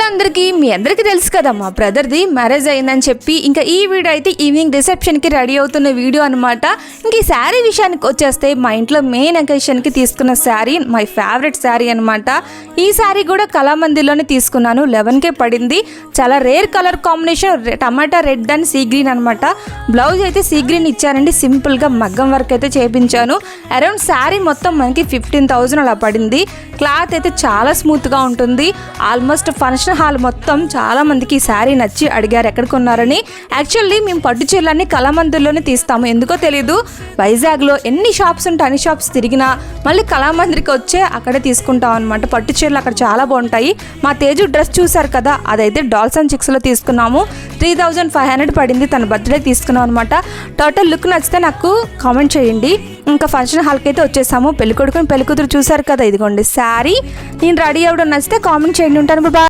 అందరికీ మీ అందరికీ తెలుసు కదా మా బ్రదర్ది మ్యారేజ్ అయిందని చెప్పి ఇంకా ఈ వీడియో అయితే ఈవినింగ్ రిసెప్షన్కి రెడీ అవుతున్న వీడియో అనమాట. ఇంక ఈ శారీ విషయానికి వచ్చేస్తే మా ఇంట్లో మెయిన్ అకేషన్కి తీసుకున్న శారీ మై ఫేవరెట్ శారీ అనమాట. ఈ శారీ కూడా కళామందిర్లోనే తీసుకున్నాను. 11K పడింది. చాలా rare colour combination tomato red and sea green అనమాట. బ్లౌజ్ అయితే సీ గ్రీన్ ఇచ్చానండి. సింపుల్గా మగ్గం వర్క్ అయితే చేయించాను. అరౌండ్ శారీ మొత్తం మనకి 15,000 అలా పడింది. క్లాత్ అయితే చాలా స్మూత్గా ఉంటుంది. ఆల్మోస్ట్ ఫంక్షన్ హాల్ మొత్తం చాలా మందికి ఈ శారీ నచ్చి అడిగారు ఎక్కడ కొన్నారని. యాక్చువల్లీ మేము పట్టు చీరలన్నీ కళామందిర్లోనే తీస్తాము. ఎందుకో తెలీదు, వైజాగ్లో ఎన్ని షాప్స్ ఉంటే అన్ని షాప్స్ తిరిగినా మళ్ళీ కళామందిరికి వచ్చే అక్కడే తీసుకుంటాం అనమాట. పట్టు చీరలు అక్కడ చాలా బాగుంటాయి. మా తేజు డ్రెస్ చూసారు కదా, అదైతే డాల్స్ అండ్ చిక్స్లో తీసుకున్నాము. 3,500 పడింది. తన బర్త్డే తీసుకున్నాం అనమాట. టోటల్ లుక్ నచ్చితే నాకు కామెంట్ చేయండి. ఇంకా ఫంక్షన్ హాల్కి అయితే వచ్చేసాము. పెళ్ళికొడుకుని పెళ్ళికూతురు చూసారు కదా, ఇదిగోండి శారీ. నేను రెడీ అవ్వడం నచ్చితే కామెంట్ చేయండి. ఉంటాను. బాయ్.